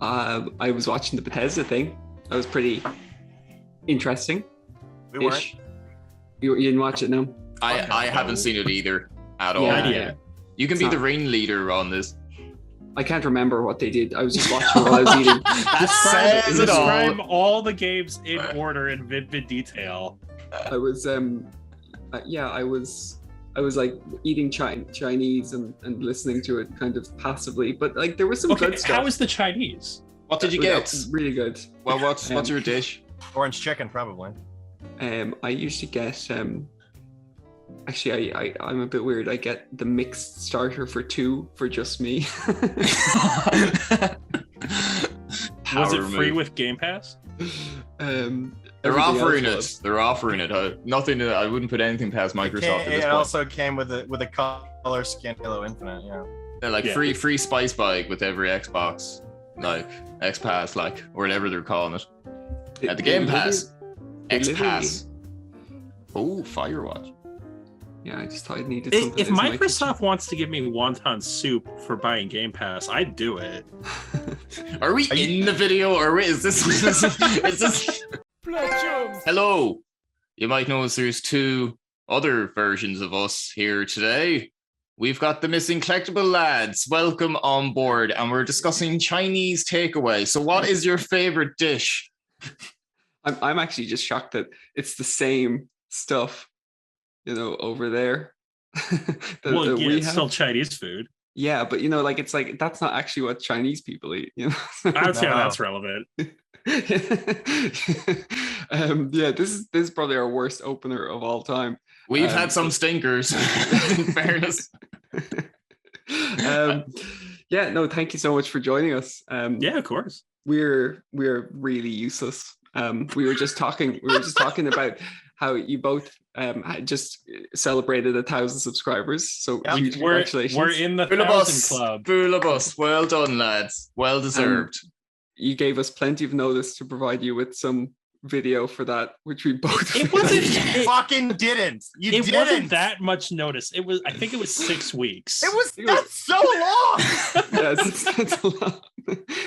I was watching the Bethesda thing. That was pretty interesting. We weren't. You didn't watch it, no? I haven't seen it either at all. Yeah. You can be the ringleader on this. I can't remember what they did. I was just watching while I was eating. Describe all the games in order in vivid detail. I was like eating Chinese and listening to it kind of passively, but like there was some good stuff. How was the Chinese? What did you get? Really good. Well, what's your dish? Orange chicken, probably. I usually get actually I'm a bit weird. I get the mixed starter for 2 for just me. Was it free with Game Pass? They're offering it. They're offering it. Nothing. I wouldn't put anything past Microsoft. It also came with a color skin Halo Infinite. Yeah. They're like free spice bag with every Xbox, like X Pass, like or whatever they're calling it. At the Game Pass, X Pass. Oh, Firewatch. Yeah, I just thought I needed something. If Microsoft wants to give me wonton soup for buying Game Pass, I'd do it. Are we in the video, or is this? Is this? Hello. You might notice there's 2 other versions of us here today. We've got the Missing Collectible lads. Welcome on board, and we're discussing Chinese takeaway. So, what is your favorite dish? I'm actually just shocked that it's the same stuff, over there. It's still Chinese food. Yeah, but like it's like that's not actually what Chinese people eat. I would say that's relevant. This is probably our worst opener of all time. We've had some stinkers, in fairness. Thank you so much for joining us. Of course. We're really useless. We were just talking about how you both just celebrated 1,000 subscribers. So huge congratulations. We're in the 1,000 club. Full of us. Well done, lads. Well deserved. You gave us plenty of notice to provide you with some video for that, which we both fucking didn't. It wasn't that much notice. I think it was 6 weeks. That's so long. That's a long.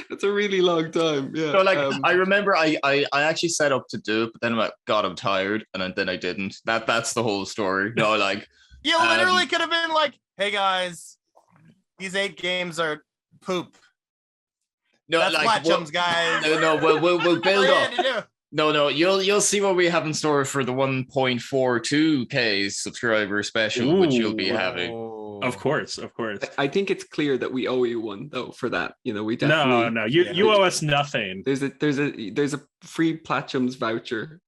That's a really long time. Yeah. So I remember I actually set up to do it, but then I'm like, God, I'm tired, and then I didn't. That's the whole story. No, like you literally could have been like, hey guys, these 8 games are poop. No, that's Platchums, guys. No, we'll build up. No, you'll see what we have in store for the 1.42K subscriber special, which you'll be having. Of course. I think it's clear that we owe you one though for that. We definitely No, you owe us nothing. There's a free Platchums voucher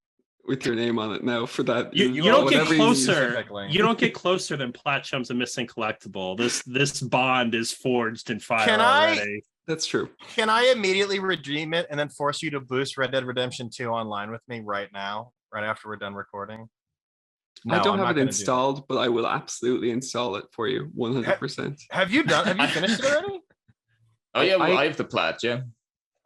with your name on it now for that. You don't get closer. You don't get closer than Platchums and Missing Collectible. This bond is forged in fire already. That's true. Can I immediately redeem it and then force you to boost Red Dead Redemption 2 online with me right now, right after we're done recording? No, I don't have it installed, but I will absolutely install it for you 100%. Have you finished it already? Oh yeah, I have the plat, yeah.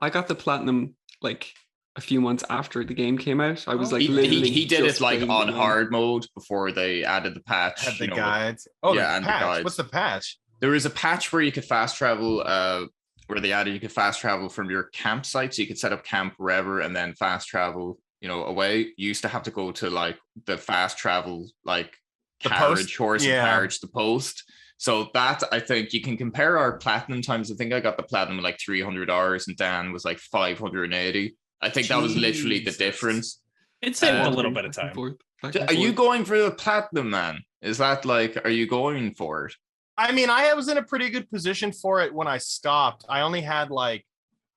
I got the platinum like a few months after the game came out. I was like he did it like on hard mode before they added the patch. Had the guides. Oh yeah, and the guides. What's the patch? There was a patch where you could fast travel where they added you could fast travel from your campsite, so you could set up camp wherever and then fast travel, away. You used to have to go to like the fast travel like carriage, horse and carriage, the post. So that I think you can compare our platinum times. I think I got the platinum like 300 hours and Dan was like 580. I think that was literally the difference. It saved a little bit of time. Are you going for the platinum, man? Is that like, are you going for it? I mean, I was in a pretty good position for it when I stopped. I only had I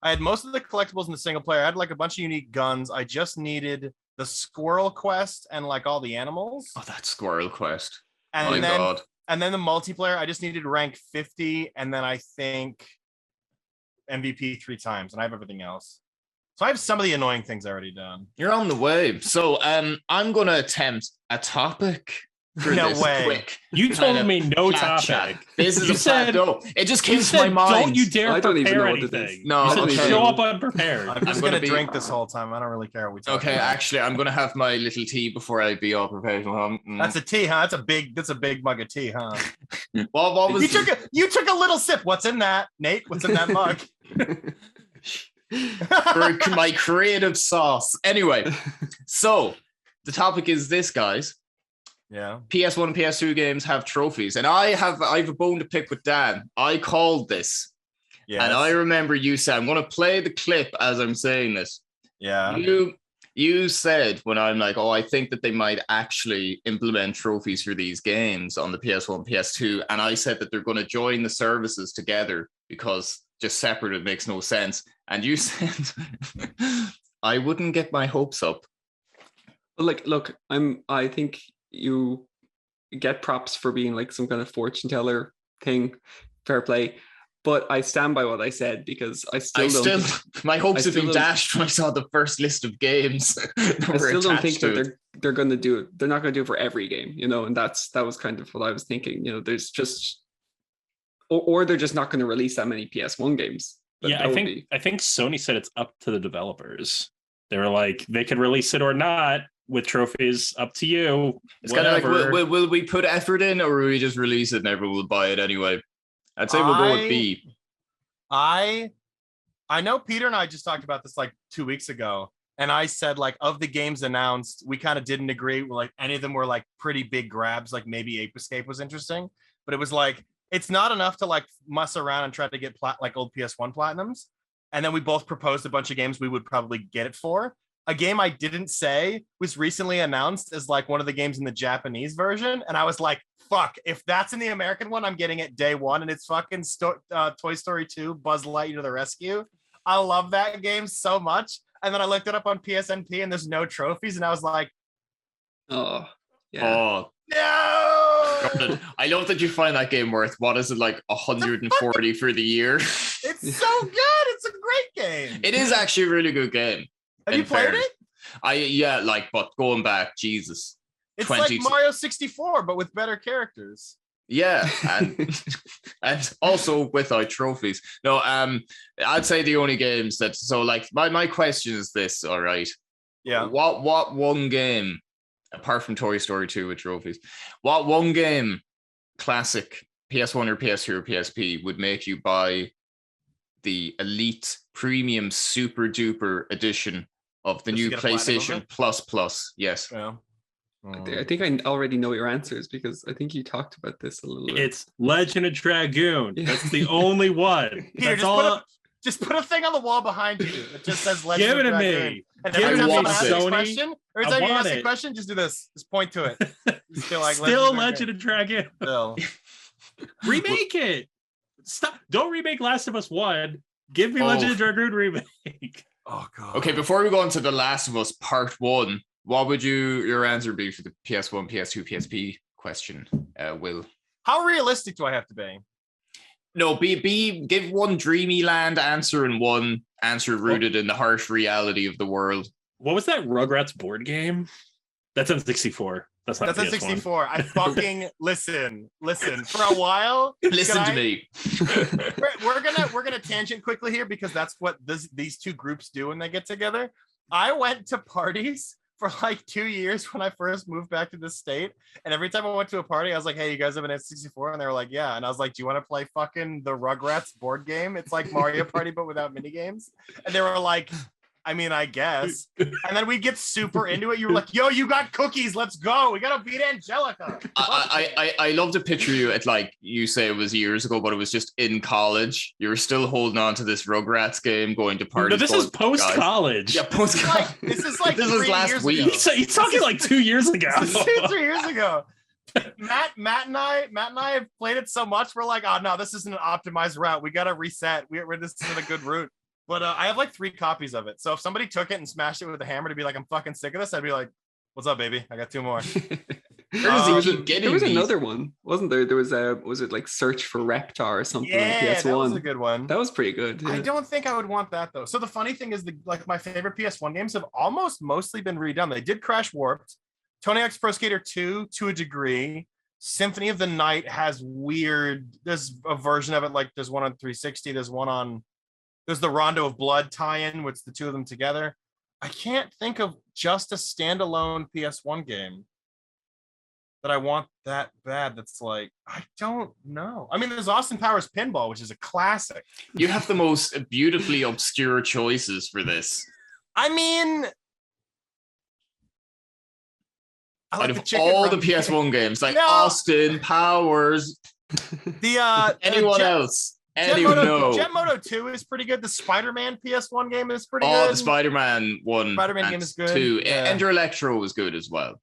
had most of the collectibles in the single player. I had like a bunch of unique guns. I just needed the squirrel quest and like all the animals. Oh, that squirrel quest. And God. And then the multiplayer, I just needed rank 50. And then I think MVP 3 times. And I have everything else. So I have some of the annoying things already done. You're on the way. So I'm going to attempt a topic. No way. Quick you told me no topic. Chat. This is no. It just came to my mind. Don't you dare prepare anything. No, you said show up unprepared. I'm just going to drink this whole time. I don't really care what we talk about. Okay, actually, I'm going to have my little tea before I be all prepared. That's a tea, huh? That's a big mug of tea, huh? What was you took a little sip. What's in that, Nate? What's in that mug? for my creative sauce. Anyway, so the topic is this, guys. Yeah. PS1 and PS2 games have trophies, and I have a bone to pick with Dan. I called this. Yes. And I remember you said, I'm going to play the clip as I'm saying this. Yeah. You said when I'm like, oh, I think that they might actually implement trophies for these games on the PS1, PS2. And I said that they're going to join the services together because just separate, it makes no sense. And you said I wouldn't get my hopes up. Like, look, I think you get props for being like some kind of fortune teller thing. Fair play. But I stand by what I said because my hopes have been dashed when I saw the first list of games. I still don't think that they're going to do it. They're not going to do it for every game, and that was kind of what I was thinking. There's just, or they're just not going to release that many PS1 games. Yeah, I think Sony said it's up to the developers. They were like, they could release it or not with trophies. Up to you. It's kind of like, will we put effort in, or will we just release it and everyone will buy it anyway? I'd say we'll go with B. I know Peter and I just talked about this like 2 weeks ago, and I said like of the games announced, we kind of didn't agree. Like any of them were like pretty big grabs. Like maybe Ape Escape was interesting, but it was like it's not enough to like muss around and try to get like old PS1 platinums. And then we both proposed a bunch of games we would probably get it for. A game I didn't say was recently announced as like one of the games in the Japanese version, and I was like, fuck, if that's in the American one, I'm getting it day one, and it's fucking Toy Story 2, Buzz Lightyear to the Rescue. I love that game so much. And then I looked it up on PSNP, and there's no trophies, and I was like, oh, yeah. Oh, no! I love that you find that game worth, what is it, like 140 for the year? It's so good. It's a great game. It is actually a really good game. Have you played it? But going back, Jesus. It's like Mario 64, but with better characters. Yeah, and also without trophies. No, I'd say the only games that, so like my question is this, all right? Yeah. What one game, apart from Toy Story 2 with trophies, what one game, classic PS1 or PS2 or PSP, would make you buy the Elite Premium Super Duper Edition of the new PlayStation Plus? Yes. Yeah. I think I already know your answers because I think you talked about this a little bit. It's Legend of Dragoon. That's the only one. Peter, just put a thing on the wall behind you that just says Legend of Dragoon. Give it to me. And every time someone asks a question, or every time you ask a it. question, just do this. Just point to it. Still Legend of Dragoon. Still. Remake it. Stop. Don't remake Last of Us 1. Give me Legend of Dragoon remake. Oh god. Okay, before we go on to The Last of Us Part 1, what would your answer be for the PS1, PS2, PSP question, Will? How realistic do I have to be? No, give one dreamy land answer and one answer rooted in the harsh reality of the world. What was that Rugrats board game? That's on 64. That's not on 64. I fucking listen. For a while, listen to me. We're gonna tangent quickly here because that's what these two groups do when they get together. I went to parties for like 2 years when I first moved back to this state, and every time I went to a party, I was like, "Hey, you guys have an N64?" And they were like, "Yeah." And I was like, "Do you want to play fucking the Rugrats board game? It's like Mario Party but without mini games." And they were like, I mean, I guess. And then we get super into it. You were like, yo, you got cookies. Let's go. We got to beat Angelica. I love to picture you at, like, you say it was years ago, but it was just in college. You were still holding on to this Rugrats game, going to parties. No, this is post-college. Yeah, post-college. This is last week. He's talking like 2 years ago. This is 2-3 years ago. Matt and I have played it so much. We're like, oh, no, this isn't an optimized route. We got to reset. This isn't a good route. But I have like 3 copies of it. So if somebody took it and smashed it with a hammer to be like, I'm fucking sick of this, I'd be like, what's up, baby? I got 2 more. There was another one, wasn't there? There was it like Search for Reptar or something? Yeah, on PS1. That was a good one. That was pretty good. Yeah. I don't think I would want that though. So the funny thing is, my favorite PS1 games have almost mostly been redone. They did Crash Warped, Tony Hawk's Pro Skater 2 to a degree. Symphony of the Night has there's a version of it, like there's one on 360, there's the Rondo of Blood tie-in, which the two of them together. I can't think of just a standalone PS1 game. that I want that bad. That's like, I don't know. I mean, there's Austin Powers Pinball, which is a classic. You have the most beautifully obscure choices for this. I mean, out of all the PS1 games, like Austin Powers, anyone else? Jet Moto 2 is pretty good. The Spider-Man PS1 game is pretty good. The Spider-Man one. Spider-Man game is good. 2. Yeah. Enter Electro was good as well.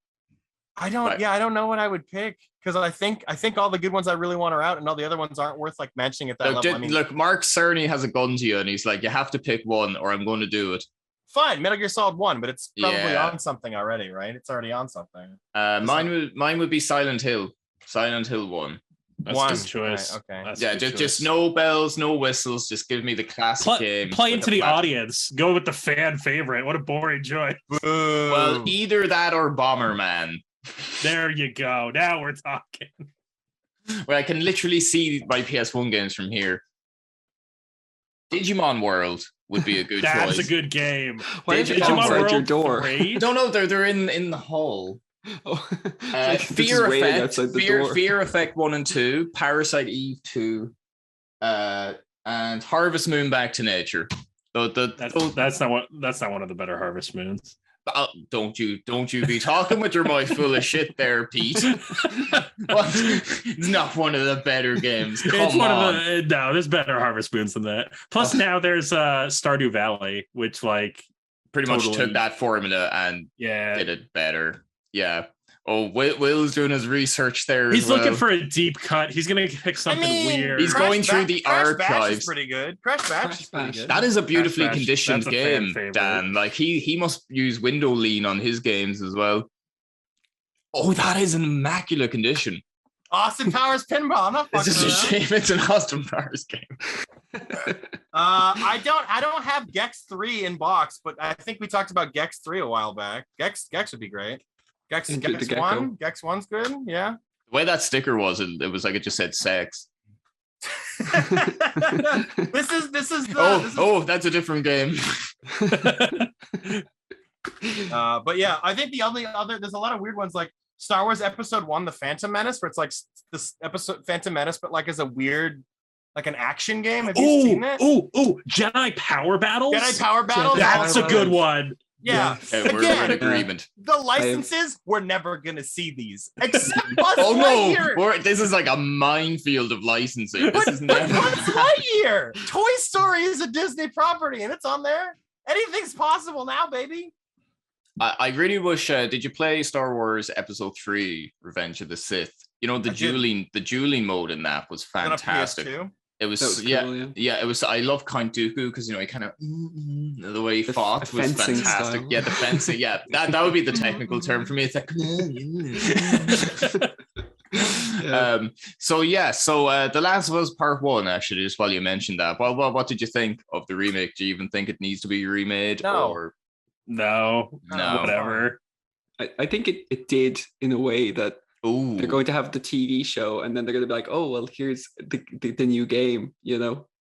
I don't know what I would pick because I think all the good ones I really want are out, and all the other ones aren't worth like mentioning at that level. Look, Mark Cerny has a gun to you, and he's like, you have to pick one, or I'm going to do it. Fine, Metal Gear Solid 1, but it's probably on something already, right? It's already on something. Mine would be Silent Hill. Silent Hill 1. That's a good choice. Right, okay. That's just no bells, no whistles. Just give me the classic game. Play into the audience. Go with the fan favorite. What a boring choice. Boo. Well, either that or Bomberman. There you go. Now we're talking. Well, I can literally see my PS1 games from here. Digimon World would be a good choice. That's a good game. Why is it outside your door? No, they're in the hall. Oh, Fear Effect 1 and 2, Parasite Eve 2, and Harvest Moon Back to Nature. That's not one of the better Harvest Moons. Don't you be talking with your mouth full of shit there, Pete. It's not one of the better games. No, there's better Harvest Moons than that. Plus now there's Stardew Valley, which like pretty much took that formula and did it better. Yeah. Oh, Will's doing his research there. He's looking for a deep cut. He's gonna pick something weird. He's going through the archives. Crash Bash is pretty good. Crash Bash is pretty good. That is a beautifully conditioned game, Dan. Like he must use window lean on his games as well. Oh, that is an immaculate condition. Austin Powers Pinball. I'm not fucking It's just a shame it's an Austin Powers game. I don't have Gex 3 in box, but I think we talked about Gex 3 a while back. Gex would be great. Gex 1? Gex 1's good, yeah. The way that sticker was, it was like it just said sex. This is that's a different game. But yeah, I think the only other there's a lot of weird ones like Star Wars Episode 1, The Phantom Menace, where it's like this episode Phantom Menace, but like as a weird like an action game. Have you seen it? Jedi Power Battles. That's a good one. Yeah. We're in agreement. The licenses, we're never gonna see these. Except Buzz Lightyear. This is like a minefield of licensing. This is never Buzz Lightyear. Toy Story is a Disney property and it's on there. Anything's possible now, baby. I really wish. Did you play Star Wars Episode 3: Revenge of the Sith? You know the dueling mode in that was fantastic. It was cool, it was. I love Count Dooku because he kind of the way he fought was fantastic. Style. Yeah, the fencing. Yeah, that would be the technical term for me. It's like. So The Last of Us Part 1, actually, just while you mentioned that, what did you think of the remake? Do you even think it needs to be remade? No. No, whatever. I think it did in a way that they're going to have the TV show and then they're going to be like, oh, well, here's the new game,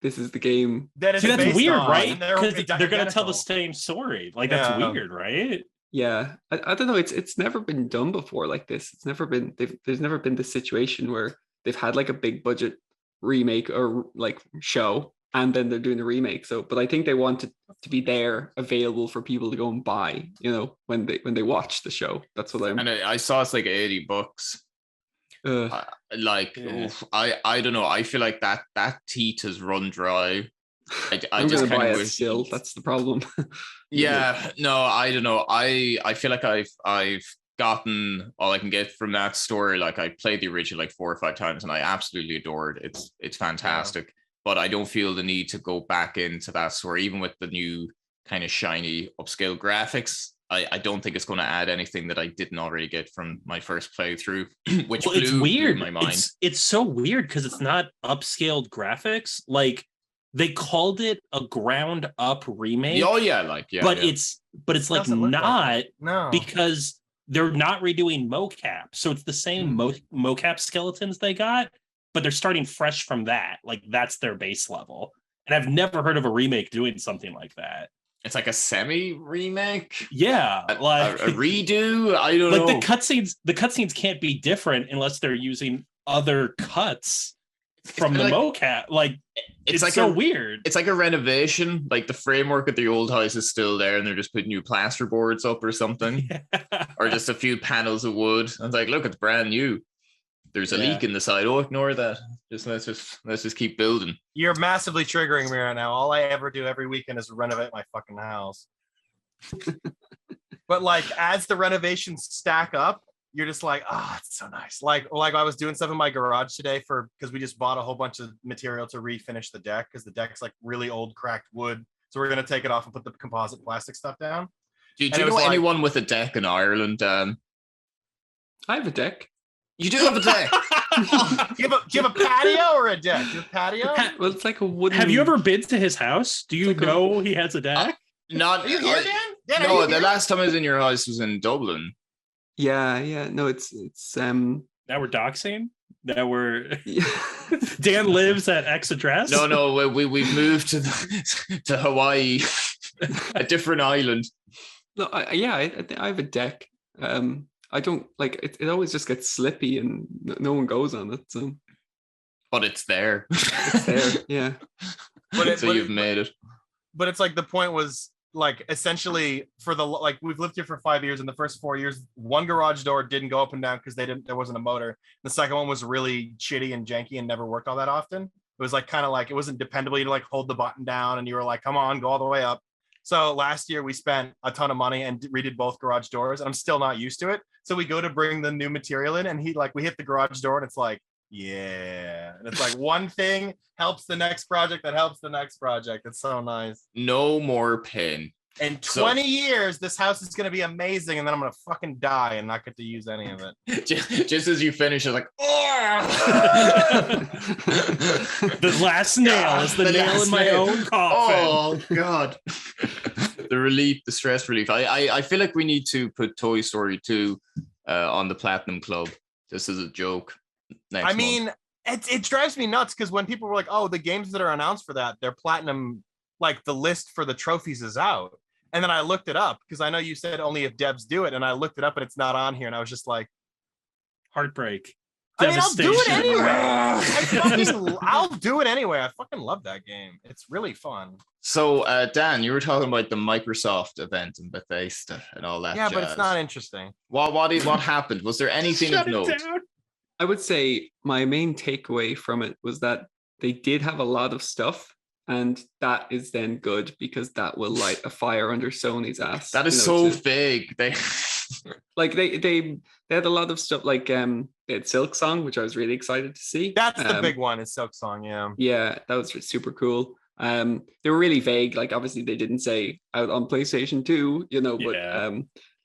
this is the game. See, that's weird, right? Because they're going to tell the same story. Like, that's weird, right? Yeah. I don't know. It's never been done before like this. It's never been, there's never been this situation where they've had like a big budget remake or like show and then they're doing a remake. So, but I think they want it to be there available for people to go and buy, when they watch the show. That's what And I saw it's like $80. I don't know. I feel like that teat has run dry. I'm just gonna buy it still. That's the problem. Yeah, no, I don't know. I feel like I've gotten all I can get from that story. Like I played the original like 4 or 5 times and I absolutely adored it. It's fantastic. But I don't feel the need to go back into that story, even with the new kind of shiny upscale graphics. I don't think it's going to add anything that I didn't already get from my first playthrough, which it's weird. My mind. It's so weird because it's not upscaled graphics. Like they called it a ground up remake. Oh yeah, but it's like not because they're not redoing mocap. So it's the same mocap skeletons they got, but they're starting fresh from that. Like that's their base level. And I've never heard of a remake doing something like that. It's like a semi remake. Yeah, like a redo. I don't know. Like the cutscenes can't be different unless they're using other cuts from the mocap. Like it's like so weird. It's like a renovation. Like the framework of the old house is still there, and they're just putting new plaster boards up or something, or just a few panels of wood. I was like, look, it's brand new. There's a leak in the side. Oh, ignore that. Let's just keep building. You're massively triggering me right now. All I ever do every weekend is renovate my fucking house. But like, as the renovations stack up, you're just like, it's so nice. Like I was doing stuff in my garage today because we just bought a whole bunch of material to refinish the deck because the deck's like really old cracked wood. So we're gonna take it off and put the composite plastic stuff down. Do you know anyone with a deck in Ireland, Dan? I have a deck. You do have a deck. Do you have a patio or a deck? Do you have a patio? Well, it's like a wooden. Have you ever been to his house? Do you know he has a deck? Not. Are you here, Dan? No, the last time I was in your house was in Dublin. Yeah. No, it's Now we're doxing. Now we're Dan lives at X address. No, we've moved to Hawaii, a different island. No, I have a deck. I don't like it. It always just gets slippy and no one goes on it. So, but it's there. It's there. Yeah. So you've made it. But it's like the point was like essentially for the like we've lived here for 5 years. In the first 4 years, one garage door didn't go up and down because there wasn't a motor. The second one was really shitty and janky and never worked all that often. It was like kind of like it wasn't dependable. You like hold the button down and you were like, come on, go all the way up. So last year we spent a ton of money and redid both garage doors, and I'm still not used to it. So we go to bring the new material in, and we hit the garage door, and it's like, yeah, and it's like one thing helps the next project that helps the next project. It's so nice. No more pain. In 20 years, this house is going to be amazing, and then I'm going to fucking die and not get to use any of it. Just as you finish, it's like, the last nail is the nail in my own coffin. Oh, God. The relief, the stress relief. I feel like we need to put Toy Story 2 on the Platinum Club. This is a joke. Next month. It drives me nuts because when people were like, oh, the games that are announced for that, they're Platinum, like the list for the trophies is out. And then I looked it up because I know you said only if devs do it. And I looked it up and it's not on here. And I was just like, heartbreak. I mean, I'll do it anyway. I'll do it anyway. I fucking love that game. It's really fun. So, Dan, you were talking about the Microsoft event in Bethesda and all that. Yeah, jazz. but it's not interesting. What happened? Was there anything of note? I would say my main takeaway from it was that they did have a lot of stuff. And that is then good because that will light a fire under Sony's ass. That is so vague. They had a lot of stuff like they had Silk Song, which I was really excited to see. That's the big one, is Silk Song, yeah. Yeah, that was super cool. They were really vague. Like obviously they didn't say out on PlayStation 2,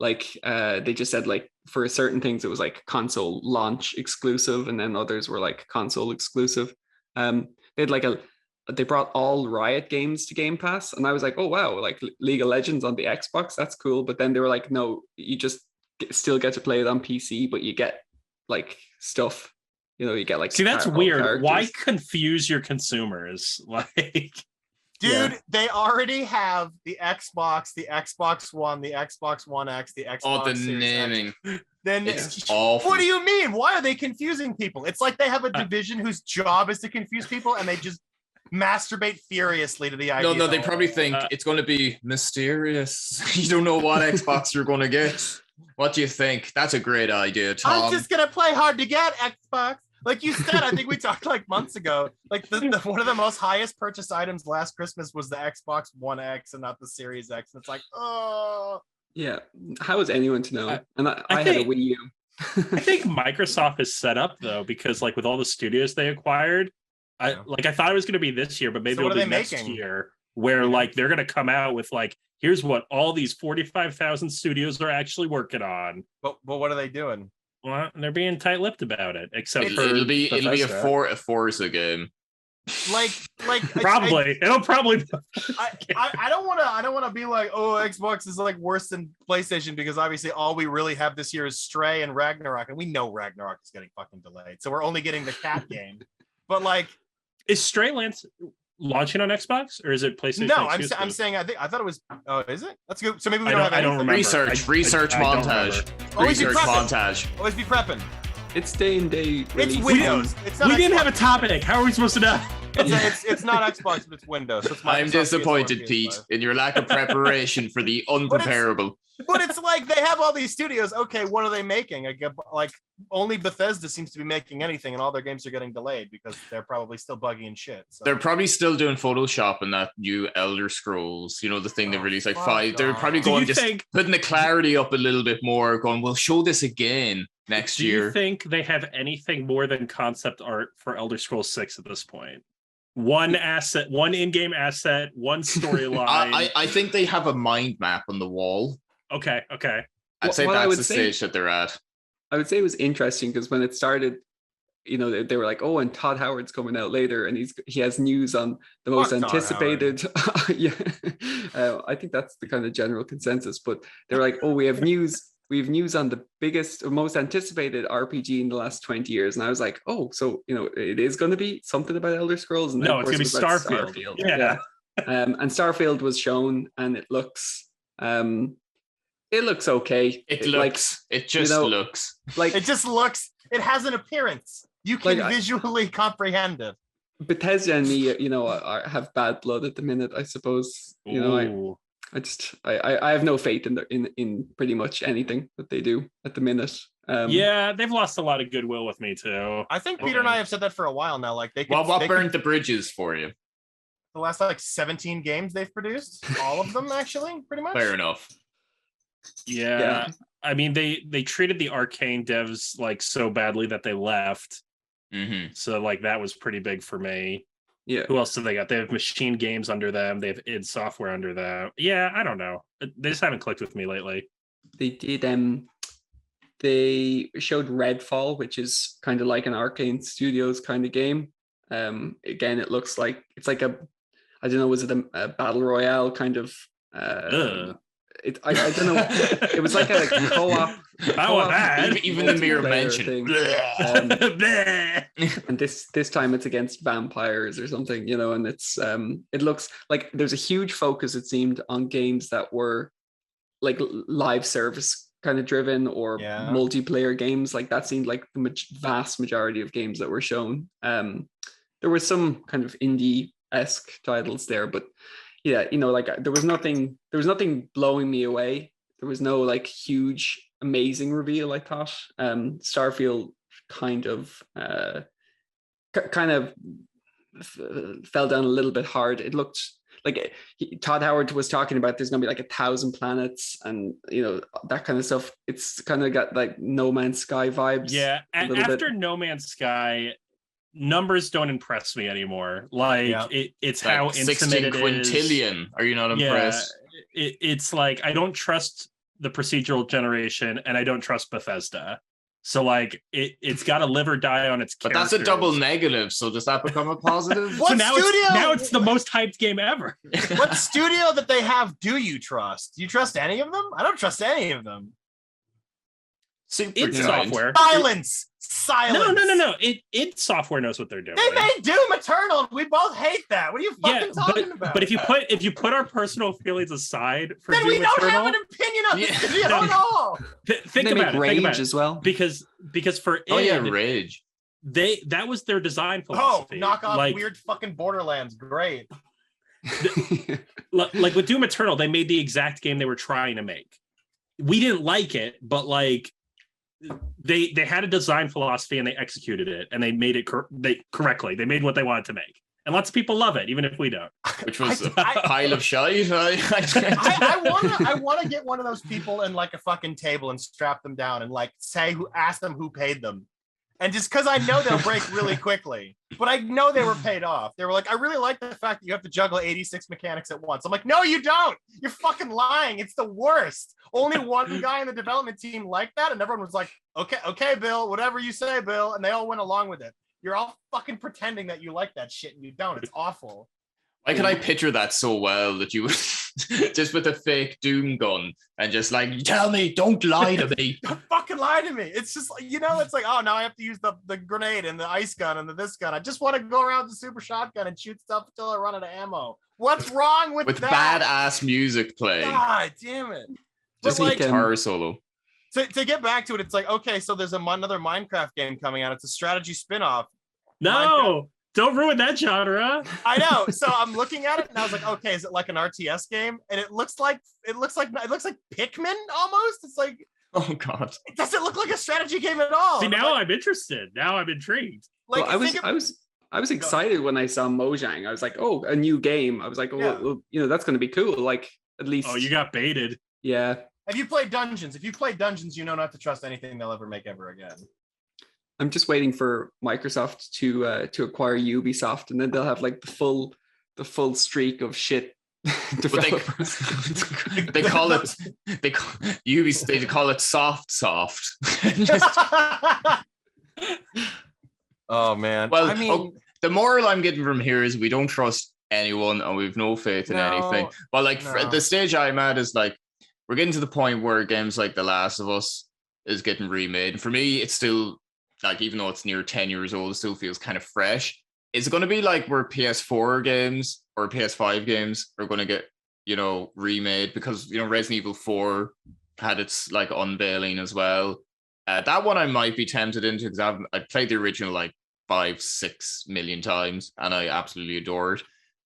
but they just said like for certain things it was like console launch exclusive, and then others were like console exclusive. They brought all Riot games to Game Pass, and I was like, oh wow, like League of Legends on the Xbox, that's cool. But then they were like, no, you just still get to play it on PC, but you get like stuff, you get like. See, that's weird. Characters. Why confuse your consumers? Like, dude, they already have the Xbox One, the Xbox One X, the Xbox. Oh, the Series naming. X. Then it's awful. What do you mean? Why are they confusing people? It's like they have a division whose job is to confuse people, and they just masturbate furiously to the idea. No, they probably think it's going to be mysterious. You don't know what Xbox you're going to get. What do you think? That's a great idea, Tom. I'm just going to play hard to get Xbox. Like you said, I think we talked like months ago. Like the one of the most highest purchased items last Christmas was the Xbox One X and not the Series X. And it's like, oh. Yeah. How is anyone to know? I had a Wii U. I think Microsoft is set up though, because like with all the studios they acquired, I thought it was going to be this year, but maybe it'll be next year, where like they're going to come out with like, here's what all these 45,000 studios are actually working on. But what are they doing? Well, they're being tight-lipped about it, except it'll be a Forza game. Like probably it'll probably. I don't want to be like, oh, Xbox is like worse than PlayStation, because obviously all we really have this year is Stray and Ragnarok, and we know Ragnarok is getting fucking delayed, so we're only getting the cat game. But like, is Stray Lance? launching on Xbox, or is it PlayStation? No, I'm saying I thought it was. Oh, is it? That's good. So maybe we don't have. I don't remember. Research montage. Always be Research prepping. montage. Always be prepping. It's day and day. It's Windows. It's not We Xbox. didn't have a topic. How are we supposed to know? It's not Xbox, but it's Windows. So it's I'm Microsoft disappointed, PS4, Pete, PS5. in your lack of preparation for the unpreparable. But it's like they have all these studios. Okay, what are they making? I get like only Bethesda seems to be making anything, and all their games are getting delayed because they're probably still buggy and shit. So. They're probably still doing Photoshop and that new Elder Scrolls, you know, the thing they released like 5. They're probably going just putting the clarity up a little bit more, going, we'll show this again next year. Do you think they have anything more than concept art for Elder Scrolls 6 at this point? One asset, one in-game asset, one storyline. I think they have a mind map on the wall. Okay. I'd say that's the stage that they're at. I would say it was interesting because when it started, you know, they were like, "Oh, and Todd Howard's coming out later, and he has news on the most anticipated." Yeah, I think that's the kind of general consensus. But they're like, "Oh, we have news. We have news on the biggest, or most anticipated RPG in the last 20 years." And I was like, "Oh, so you know, it is going to be something about Elder Scrolls." And no, it's going to be Starfield. Yeah. And Starfield was shown, and it looks. It looks okay. It looks. Like, it just looks. Like it just looks. It has an appearance. You can visually comprehend it. Bethesda and me, you know, have bad blood at the minute. I suppose. You know, I have no faith in pretty much anything that they do at the minute. Yeah, they've lost a lot of goodwill with me too. I think Peter and I have said that for a while now. Like they. Could, what burned the bridges for you? The last like 17 games they've produced, all of them actually, pretty much. Fair enough. Yeah. I mean, they treated the Arcane devs like so badly that they left. Mm-hmm. So like that was pretty big for me. Yeah. Who else do they got? They have Machine Games under them. They have id Software under them. Yeah, I don't know. They just haven't clicked with me lately. They did. They showed Redfall, which is kind of like an Arcane Studios kind of game. Again, it looks like it's like a, I don't know, was it a battle royale kind of? I don't know. It was like a co-op. I want that. Even the mere mention. And this time it's against vampires or something, you know. And it's it looks like there's a huge focus, it seemed, on games that were like live service kind of driven or multiplayer games. Like that seemed like the vast majority of games that were shown. There were some kind of indie-esque titles there, but. Yeah, you know, like there was nothing blowing me away. There was no like huge, amazing reveal, I thought. Starfield kind of fell down a little bit hard. It looked like Todd Howard was talking about there's going to be like 1,000 planets and, you know, that kind of stuff. It's kind of got like No Man's Sky vibes. Yeah, after No Man's Sky, numbers don't impress me anymore. Like it's like how intimate it quintillion. Are you not impressed? Yeah, it's like I don't trust the procedural generation, and I don't trust Bethesda. So like it's got to live or die on its. But that's a double negative. So does that become a positive? What so now studio? Now it's the most hyped game ever. What studio that they have do you trust? Do you trust any of them? I don't trust any of them. Id Software. Silence. No. Id Software knows what they're doing. They made Doom Eternal. We both hate that. What are you fucking talking about? But if you put our personal feelings aside for then Doom we don't Eternal, have an opinion on this studio at all. Think about Rage as well. Because for Rage. That was their design philosophy. Oh, knock off weird fucking Borderlands. Great. Like with Doom Eternal, they made the exact game they were trying to make. We didn't like it, but like they had a design philosophy and they executed it and they made it correctly. They made what they wanted to make, and lots of people love it, even if we don't. Which was a pile of shite. I want to get one of those people in like a fucking table and strap them down and like ask them who paid them. And just because I know they'll break really quickly, but I know they were paid off. They were like, I really like the fact that you have to juggle 86 mechanics at once. I'm like, no, you don't. You're fucking lying. It's the worst. Only one guy in the development team liked that, and everyone was like, okay, Bill, whatever you say, Bill. And they all went along with it. You're all fucking pretending that you like that shit, and you don't. It's awful. Why can I picture that so well that you would just with a fake Doom gun and just like, tell me, don't lie to me. Don't fucking lie to me. It's just, it's like, oh, now I have to use the grenade and the ice gun and this gun. I just want to go around with the super shotgun and shoot stuff until I run out of ammo. What's wrong with that? Badass music playing. God damn it. Just like guitar solo. To get back to it, it's like, okay, so there's another Minecraft game coming out. It's a strategy spin-off. No, don't ruin that genre. I know. So I'm looking at it and I was like, okay, is it like an RTS game? And it looks like Pikmin almost. It's like, oh god, it doesn't look like a strategy game at all. See, now I'm interested. Now I'm intrigued. Like, well, I was excited when I saw Mojang. I was like, oh, a new game. I was like, well, that's going to be cool. Like, at least. Oh, you got baited. Yeah. Have you played Dungeons? If you play Dungeons, you know not to trust anything they'll ever make ever again. I'm just waiting for Microsoft to acquire Ubisoft, and then they'll have like the full streak of shit developers. They call it Ubisoft. They call it soft. Oh man. Well, I mean, the moral I'm getting from here is we don't trust anyone, and we've no faith in anything. But like the stage I'm at is like, we're getting to the point where games like The Last of Us is getting remade. And for me, it's still like, even though it's near 10 years old, it still feels kind of fresh. Is it going to be like where PS4 games or PS5 games are going to get, remade? Because, Resident Evil 4 had its like unveiling as well. That one I might be tempted into because I played the original like 5-6 million times and I absolutely adore it.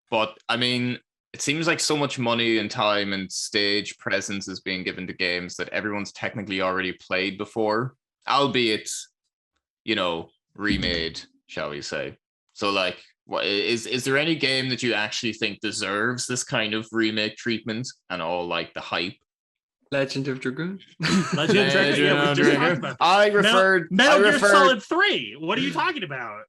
But I mean, it seems like so much money and time and stage presence is being given to games that everyone's technically already played before, albeit, remade, shall we say. So like, what is there any game that you actually think deserves this kind of remake treatment and all like the hype? Legend of Dragoon. Legend of Dragoon. I referred Metal Gear Solid 3. What are you talking about?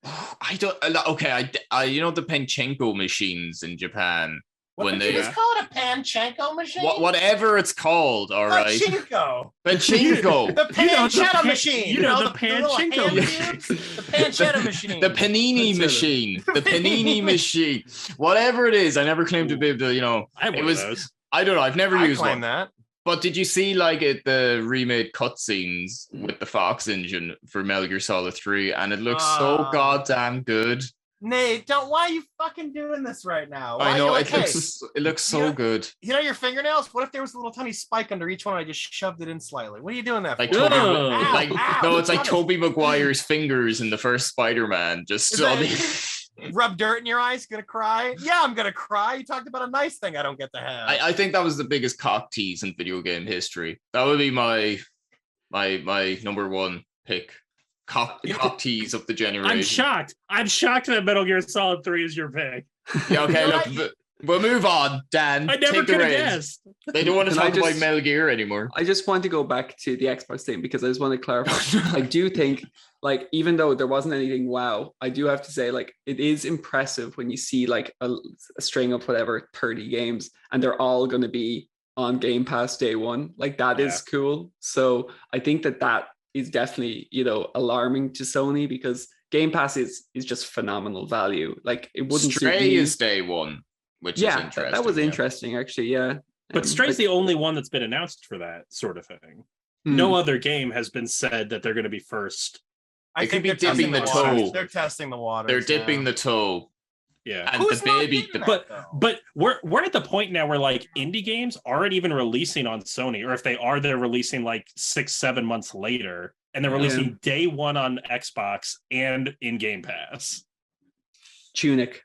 I don't. Okay, I the Pachinko machines in Japan. What did you just call it, a Pachinko machine? Whatever it's called, all right. Pachinko. The pancetta machine. The Pachinko machine. The pancetta machine. The panini machine. The panini machine. Whatever it is, I never claimed to be able to. I have one of those. I don't know. I've never used one. That. But did you see the remade cutscenes with the Fox engine for Metal Gear Solid 3? And it looks so goddamn good. Nate, why are you fucking doing this right now? I know, it looks so good. Your fingernails? What if there was a little tiny spike under each one and I just shoved it in slightly? What are you doing that for? It's like Tobey Maguire's fingers in the first Spider-Man. Rub dirt in your eyes, gonna cry? Yeah, I'm gonna cry. You talked about a nice thing I don't get to have. I think that was the biggest cock tease in video game history. That would be my number one pick. Cock tease of the generation. I'm shocked that Metal Gear Solid 3 is your pick. Yeah, okay, look, we'll move on, Dan. I never could have guessed. They don't want to talk about Metal Gear anymore. I just want to go back to the Xbox thing because I just want to clarify. I do think, like, even though there wasn't anything wow, I do have to say, like, it is impressive when you see like a string of 30 games and they're all going to be on Game Pass day one. Like, that is cool. So I think that is definitely, alarming to Sony because Game Pass is just phenomenal value. Like, it wouldn't Stray is day one, which is interesting. That was interesting, actually. Yeah. But Stray's the only one that's been announced for that sort of thing. No other game has been said that they're going to be first. I think they're dipping the toe. They're testing the water. They're dipping the toe. Yeah. And the baby. But we're at the point now where like indie games aren't even releasing on Sony, or if they are, they're releasing like 6-7 months later, and they're releasing day one on Xbox and in Game Pass. Tunic.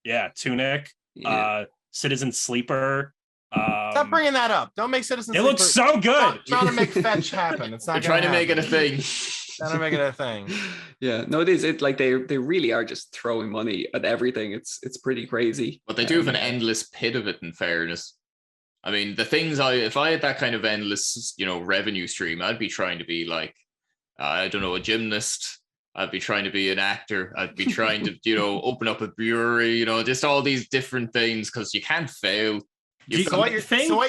Yeah, Tunic. Yeah. Citizen Sleeper. Stop bringing that up. Don't make Citizen Sleeper. It looks so good. Trying to make fetch happen. It's not. They're trying to make it a thing. Trying to make it a thing. Yeah, no, it is. It like they really are just throwing money at everything. It's pretty crazy. But they do have an endless pit of it. In fairness, I mean, the things if I had that kind of endless, revenue stream, I'd be trying to be like, I don't know, a gymnast. I'd be trying to be an actor. I'd be trying to, open up a brewery. Just all these different things because you can't fail. So what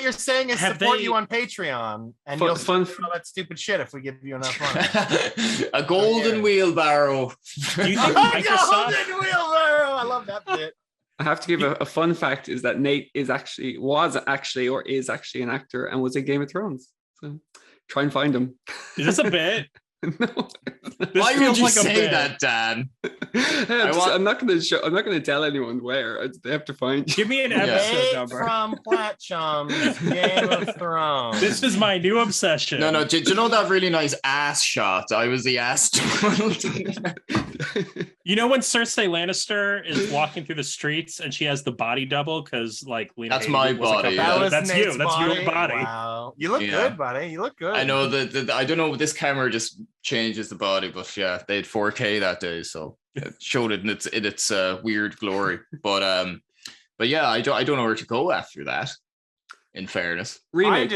you're saying is support you on Patreon, and you'll fund all that stupid shit if we give you enough money. A golden wheelbarrow. Do you think Golden wheelbarrow? I love that bit. I have to give a fun fact is that Nate is actually an actor and was in Game of Thrones. So try and find him. Is this a bit? No. Why would you say that, Dan? I'm not going to tell anyone where. They have to find you. Give me an episode number. From Platchums, Game of Thrones. This is my new obsession. No. Do you know that really nice ass shot? I was the ass. You know when Cersei Lannister is walking through the streets and she has the body double because like Lena that's Headey my was, like, body. that's Nate's you. That's your body. Wow. You look good, buddy. You look good. I know that. I don't know. This camera just changes the body, but yeah, they had 4K that day, so it showed it in its weird glory. But yeah, I don't know where to go after that. In fairness, Remakes.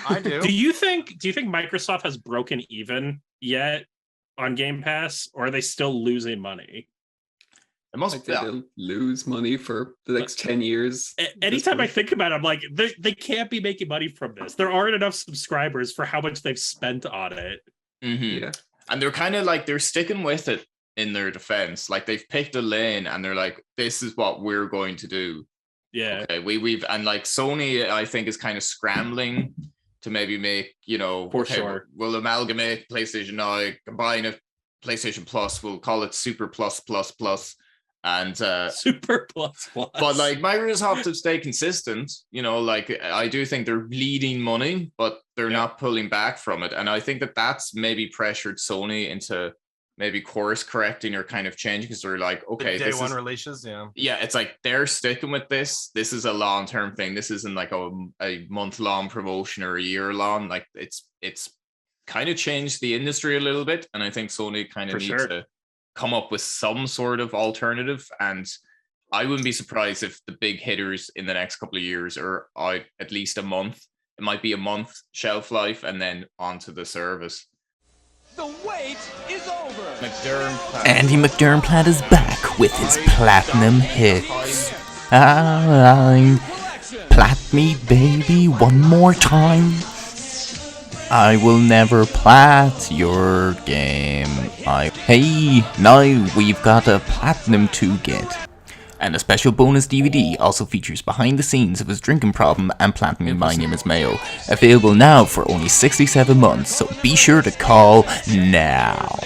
I do. Do you think Microsoft has broken even yet on Game Pass, or are they still losing money? it must be. They'll lose money for the next 10 years. Anytime I think about it, I'm like, they can't be making money from this. There aren't enough subscribers for how much they've spent on it. Mm-hmm. Yeah. And they're kind of like, they're sticking with it in their defense. Like they've picked a lane and they're like, this is what we're going to do. Yeah. Okay. We've and like Sony, I think, is kind of scrambling to maybe make, for sure. We'll amalgamate PlayStation Now, combine it, PlayStation Plus, we'll call it Super Plus Plus Plus. And Super Plus Plus. But like Microsoft to stay consistent, like I do think they're bleeding money, but they're not pulling back from it. And I think that's maybe pressured Sony into maybe course correcting or kind of changing, because they're like, okay, day one releases, it's like they're sticking with this. This is a long-term thing. This isn't like a month-long promotion or a year-long. Like it's kind of changed the industry a little bit, and I think Sony kind of needs to come up with some sort of alternative. And I wouldn't be surprised if the big hitters in the next couple of years are out at least a month. It might be a month shelf life and then onto the service. The wait is over. Andy McDernplatt is back with his platinum hits. Plat me, baby, one more time. I will never plat your game. Hey, now we've got a platinum to get. And a special bonus DVD also features behind the scenes of his drinking problem and platinum My Name is Mayo. Available now for only 67 months, so be sure to call now.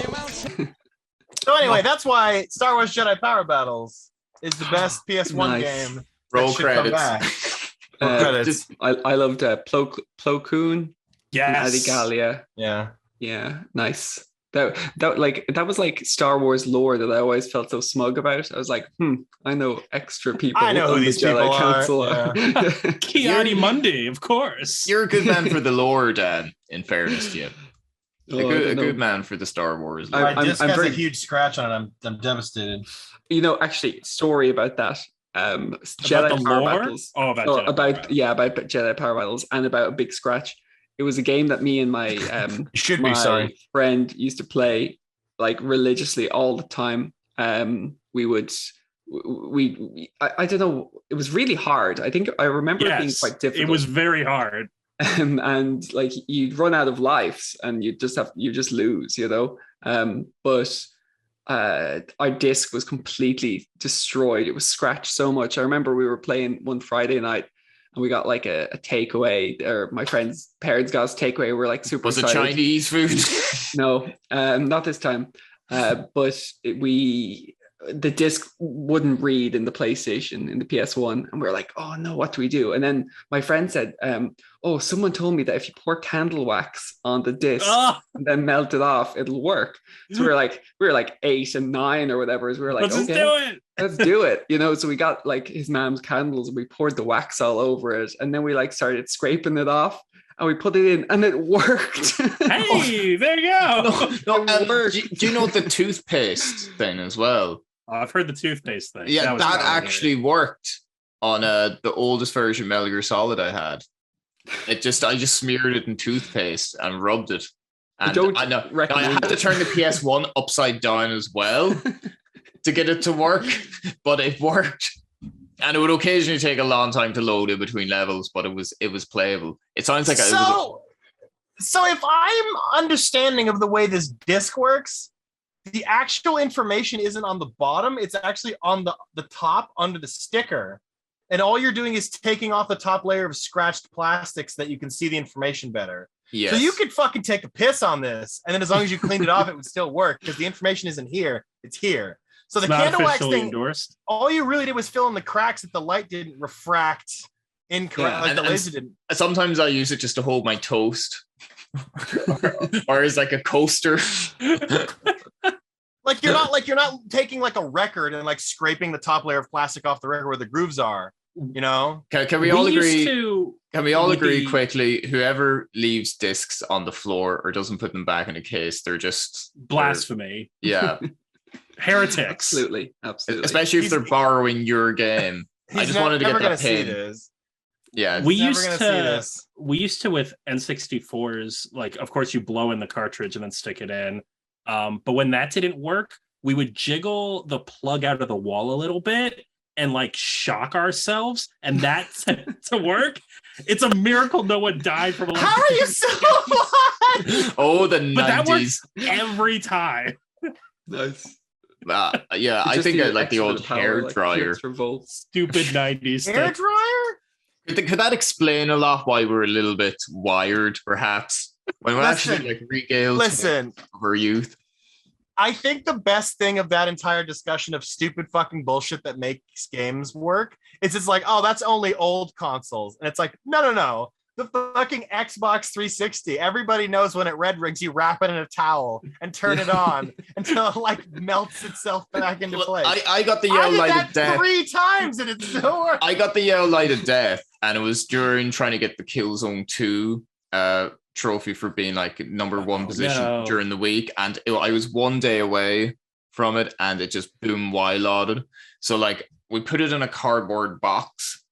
So anyway, that's why Star Wars Jedi Power Battles is the best PS1 game. Roll credits. Credits. I loved Plo Koon. Yes. Adigalia. Yeah, nice. That was like Star Wars lore that I always felt so smug about. I was like, I know extra people. I know who these people Council are. Ki-Adi-Mundi, of course. You're a good man for the lore, Dan, in fairness to you. A good man for the Star Wars lore. My disc has a huge scratch on it. I'm devastated. Actually, story about that. Jedi Power Battles. Oh, about Jedi Power Battles and about a big scratch. It was a game that me and my friend used to play like religiously all the time. I don't know. It was really hard. I think I remember it being quite difficult. It was very hard. And like you'd run out of lives and you just lose, but our disc was completely destroyed. It was scratched so much. I remember we were playing one Friday night and we got like a takeaway, or my friend's parents got us takeaway. We're like super excited. Was it Chinese food? No, not this time. But the disc wouldn't read in the PlayStation, in the PS1, and we were like, oh no, what do we do? And then my friend said, someone told me that if you pour candle wax on the disc and then melt it off, it'll work. So we were like 8 and 9 or whatever. So we were like, let's do it. So we got like his mom's candles and we poured the wax all over it, and then we like started scraping it off. And we put it in, and it worked. Hey, there you go. Do you know the toothpaste thing as well? I've heard the toothpaste thing. Yeah, that actually worked on the oldest version of Metal Gear Solid I had. I just smeared it in toothpaste and rubbed it. And I had to turn the PS1 upside down as well to get it to work, but it worked. And it would occasionally take a long time to load in between levels, but it was playable. It sounds like so if I'm understanding of the way this disc works, the actual information isn't on the bottom. It's actually on the top under the sticker. And all you're doing is taking off the top layer of scratched plastic so that you can see the information better. Yes. So you could fucking take a piss on this, and then as long as you cleaned it off, it would still work because the information isn't here; it's here. So the candle wax thing, endorsed. all you really did was fill in the cracks that the light didn't refract incorrect, like the laser didn't. Sometimes I use it just to hold my toast, or as like a coaster. Like you're not taking like a record and like scraping the top layer of plastic off the record where the grooves are. You know? Can we all agree? Can we all agree quickly? Whoever leaves discs on the floor or doesn't put them back in a case, they're just blasphemy. Yeah, heretics. Absolutely. Especially if they're borrowing your game. I just wanted to get that pin. Yeah, we used to with N64s. Like, of course, you blow in the cartridge and then stick it in. But when that didn't work, we would jiggle the plug out of the wall a little bit and like shock ourselves, and that to work. It's a miracle no one died from. How are you so alive? Oh, the 90s. But that works every time. Nice. Yeah, I think I like the old hair dryer. Stupid 90s hair dryer. Could that explain a lot why we're a little bit wired, perhaps, when we're actually like regaled of our youth? I think the best thing of that entire discussion of stupid fucking bullshit that makes games work is it's like, oh, that's only old consoles. And it's like, no. The fucking Xbox 360. Everybody knows when it red rings, you wrap it in a towel and turn it on until it like melts itself back into place. I got the yellow light of death 3 times and it still worked. I got the yellow light of death, and it was during trying to get the Killzone 2 trophy for being like number 1 position during the week, and I was 1 day away from it, and it just boom wildloaded. So like we put it in a cardboard box,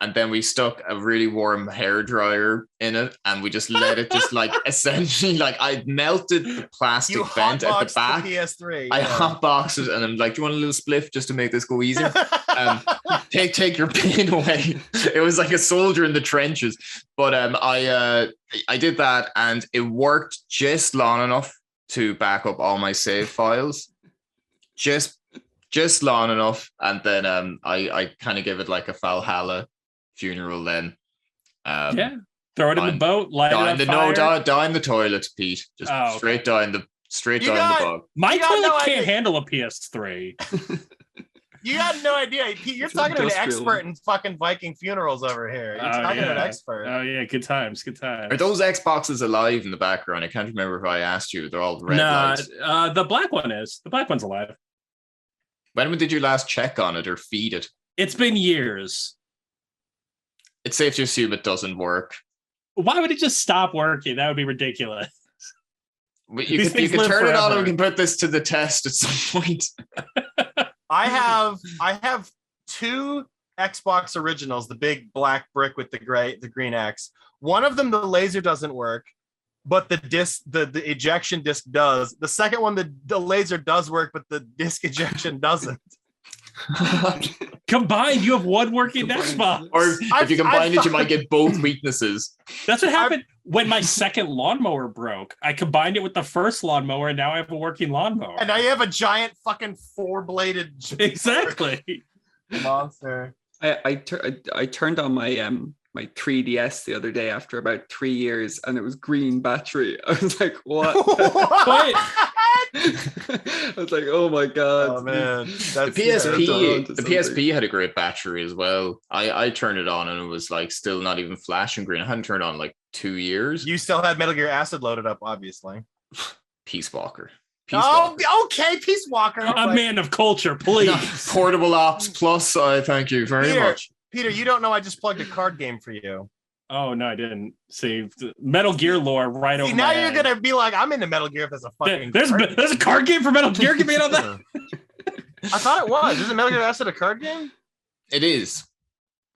and then we stuck a really warm hair dryer in it, and we just let it just like essentially like I melted the plastic vent at the back. The PS3, I hotboxed it, and I'm like, "Do you want a little spliff just to make this go easier?" Take your pin away. It was like a soldier in the trenches, but I did that, and it worked just long enough to back up all my save files, just long enough, and then I kind of give it like a Valhalla funeral. Then throw it in the boat, light it on fire. Down the toilet, Pete. Just straight down the bog. My toilet can't handle a PS3. You got no idea. Pete, you're talking to an expert in fucking Viking funerals over here. You're talking to an expert. Oh yeah, good times. Are those Xboxes alive in the background? I can't remember if I asked you. They're all red lights. The black one is. The black one's alive. When did you last check on it or feed it? It's been years. It's safe to assume it doesn't work. Why would it just stop working? That would be ridiculous. You can turn it on and we can put this to the test at some point. I have 2 Xbox originals, the big black brick with the green X. One of them, the laser doesn't work, but the disc, the ejection disc does. The second one, the laser does work, but the disc ejection doesn't. Combined, you have one working Xbox. Or if you combine it, you might get both weaknesses. That's what happened when my second lawnmower broke. I combined it with the first lawnmower, and now I have a working lawnmower. And now you have a giant fucking 4-bladed exactly monster. I turned on my my 3DS the other day after about 3 years, and it was green battery. I was like, what? I was like, oh my god. Oh man. The PSP had a great battery as well. I turned it on and it was like still not even flashing green. I hadn't turned it on like 2 years. You still had Metal Gear Acid loaded up, obviously. Peace Walker. Okay, Peace Walker. A man of culture, please. Portable Ops Plus, I thank you very much. Peter, you don't know I just plugged a card game for you. Oh no, I didn't. See, Metal Gear lore right over. Now you're gonna be like, I'm into Metal Gear if there's a fucking. There's a card game for Metal Gear. Give me on that. I thought it was. Isn't Metal Gear Acid a card game? It is.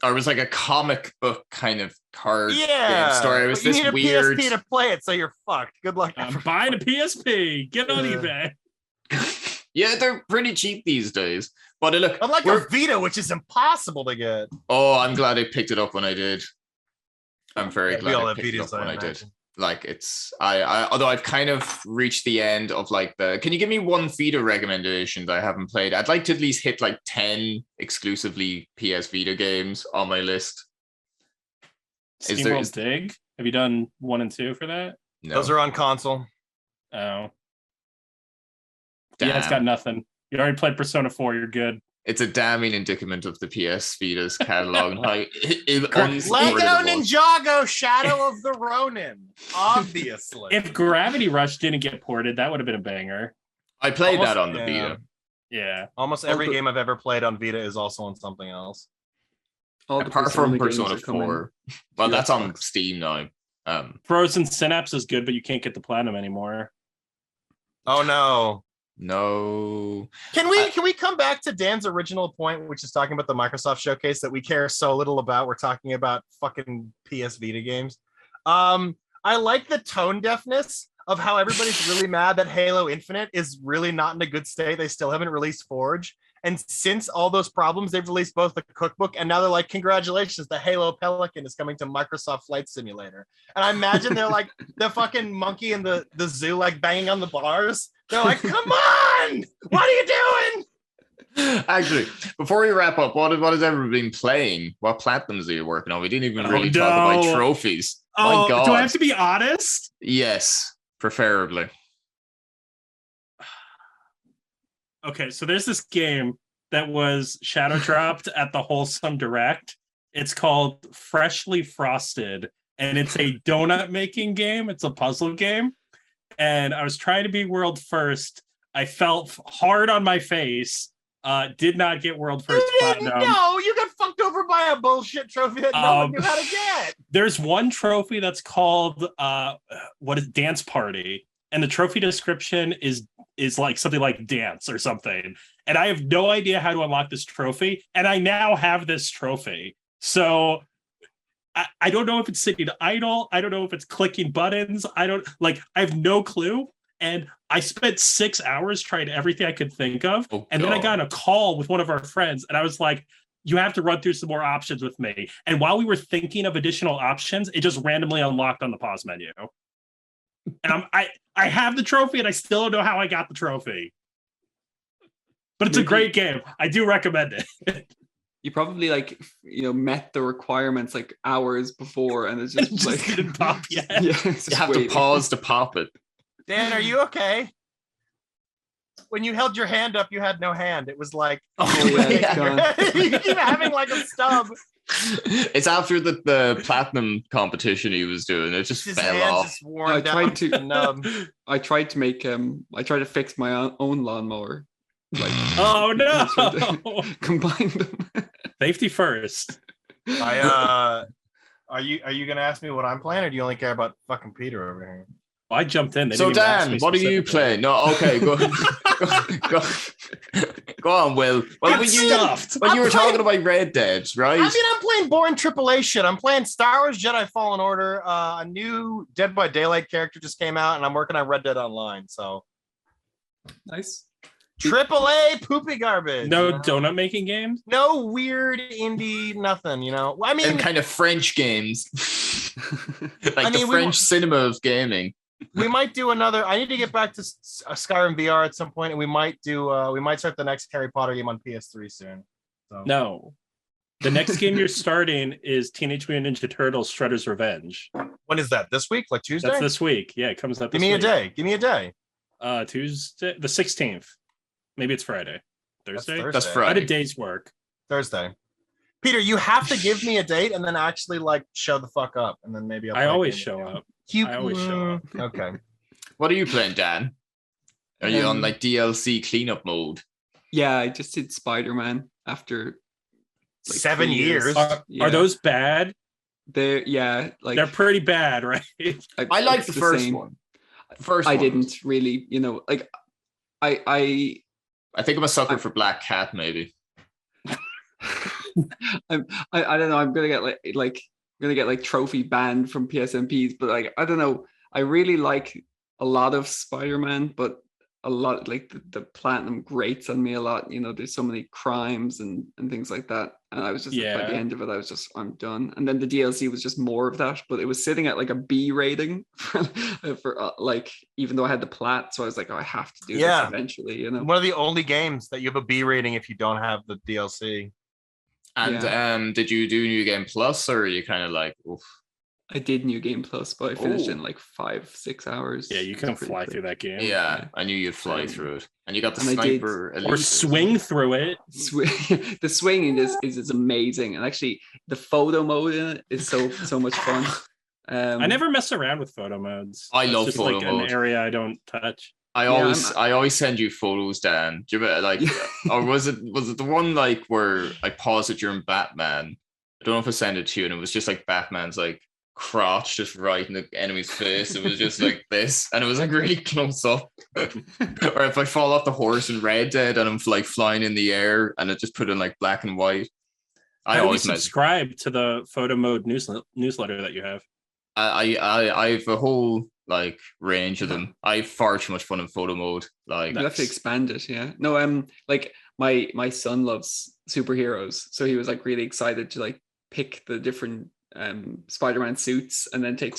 Or it was like a comic book kind of card game story. It was this weird. You need a PSP to play it, so you're fucked. Good luck. I'm buying a PSP. Get on eBay. Yeah, they're pretty cheap these days. But look, unlike a Vita, which is impossible to get. Oh, I'm glad I picked it up when I did. I'm very glad I picked it up when I did. Like it's I although I've kind of reached the end of like the. Can you give me one Vita recommendation that I haven't played? I'd like to at least hit like 10 exclusively PS Vita games on my list. SteamWorld Dig? Have you done 1 and 2 for that? No. Those are on console. Oh. Damn. Yeah, it's got nothing. You already played Persona 4, you're good. It's a damning indictment of the PS Vita's catalog. Lego Ninjago Shadow of the Ronin. Obviously. If Gravity Rush didn't get ported, that would have been a banger. I played that on the Vita. Yeah. Almost every game I've ever played on Vita is also on something else. Apart from Persona 4. Well, that's on Steam now. Frozen Synapse is good, but you can't get the platinum anymore. Oh no. No. Can we come back to Dan's original point, which is talking about the Microsoft showcase that we care so little about? We're talking about fucking PS Vita games. I like the tone deafness of how everybody's really mad that Halo Infinite is really not in a good state. They still haven't released Forge. And since all those problems, they've released both the cookbook and now they're like, congratulations, the Halo Pelican is coming to Microsoft Flight Simulator. And I imagine they're like the fucking monkey in the zoo, like banging on the bars. They're like, come on, what are you doing? Actually, before we wrap up, what has everyone been playing? What platinums are you working on? We didn't even really talk about trophies. Oh, my God. Do I have to be honest? Yes, preferably. Okay, so there's this game that was shadow dropped at the Wholesome Direct. It's called Freshly Frosted, and it's a donut making game. It's a puzzle game. And I was trying to be world first. I felt hard on my face. Did not get world first. No, you got fucked over by a bullshit trophy that no one knew how to get. There's one trophy that's called Dance Party. And the trophy description is like something like dance or something. And I have no idea how to unlock this trophy. And I now have this trophy. So I don't know if it's sitting idle. I don't know if it's clicking buttons. I have no clue. And I spent 6 hours trying everything I could think of. And then I got a call with one of our friends. And I was like, you have to run through some more options with me. And while we were thinking of additional options, it just randomly unlocked on the pause menu. And I have the trophy and I still don't know how I got the trophy. But it's a great game. I do recommend it. You probably met the requirements like hours before and it's just like didn't pop yet. Yeah, you have to pause to pop it. Dan, are you okay? When you held your hand up, you had no hand. It was like, you keep having like a stub. It's after the platinum competition he was doing. It just fell off. I tried to fix my own lawnmower. Oh no! Combine them. Safety first. Are you gonna ask me what I'm playing, or do you only care about fucking Peter over here? Well, I jumped in. So Dan, what are you playing? No, okay, go on, Will. Well, you were talking about Red Dead, right? I mean, I'm playing boring AAA shit. I'm playing Star Wars Jedi Fallen Order. A new Dead by Daylight character just came out, and I'm working on Red Dead Online. So nice. AAA poopy garbage. No donut making games. No weird indie nothing. I mean, and kind of French games, like the French cinema of gaming. We might do another. I need to get back to Skyrim VR at some point, and we might start the next Harry Potter game on PS3 soon. So. No, the next game you're starting is Teenage Mutant Ninja Turtles: Shredder's Revenge. When is that? This week? Like Tuesday? That's this week. Yeah, it comes out. Give me a day. Tuesday, the 16th. Maybe it's Friday. Thursday. That's Friday. How did days work? Thursday. Peter, you have to give me a date and then actually show the fuck up, and then maybe I always show up. I always show up. Okay. What are you playing, Dan? Are you on DLC cleanup mode? Yeah, I just did Spider-Man after 7 years. Are those bad? They're pretty bad, right? I like the first one. I didn't really, I think I'm a sucker for Black Cat, maybe. I don't know. I'm gonna get trophy banned from PSMPs, but I don't know. I really like a lot of Spider-Man, but a lot the platinum grates on me a lot. There's so many crimes and things like that. and I was just by the end of it, I was just, I'm done. And then the DLC was just more of that, but it was sitting at like a B rating for like, even though I had the plat, so I was like, oh, I have to do this eventually, you know. One of the only games that you have a B rating if you don't have the DLC. And did you do New Game Plus, or are you kind of like, oof? I did New Game Plus, but I finished in like 5-6 hours. Yeah, you can fly through that game. Yeah, I knew you'd fly through it, and you got the sniper or swing through it. The swinging is amazing, and actually the photo mode in it is so much fun. I never mess around with photo modes. I love photo mode. An area I don't touch. I always send you photos, Dan. Do you remember, like, or was it the one like where I paused it during Batman? I don't know if I sent it to you, and it was just like Batman's like crotch just right in the enemy's face. It was just like this, and it was like really close up. Or if I fall off the horse in Red Dead and I'm like flying in the air, and it just put in like black and white. I always subscribe to the photo mode newsletter that you have. I have a whole like range of them. I have far too much fun in photo mode. Like, you have to expand it. Yeah. No, like my son loves superheroes, so he was like really excited to like pick the different Spider-Man suits and then take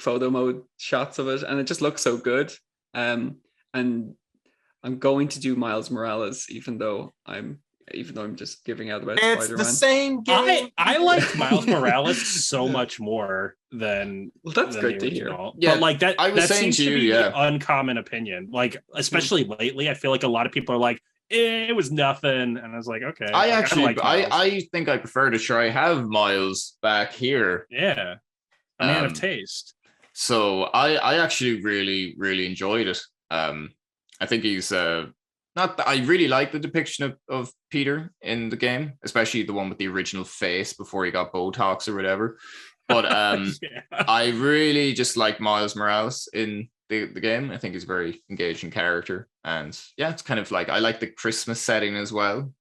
photo mode shots of it, and it just looks so good. And I'm going to do Miles Morales, even though I'm just giving out about Spider-Man. It's the same game. I like Miles Morales so much more than that's than good to hear. Yeah, but like that, I was that saying seems to to you, be the uncommon opinion. Like, especially lately, I feel like a lot of people are like, it was nothing, and I was like, okay. I think I prefer to try have Miles back here. Yeah, a man of taste. So I actually really enjoyed it. I think he's I really like the depiction of Peter in the game, especially the one with the original face before he got Botox or whatever. But I really just like Miles Morales in the game. I think he's a very engaging character, and yeah, it's kind of like, I like the Christmas setting as well.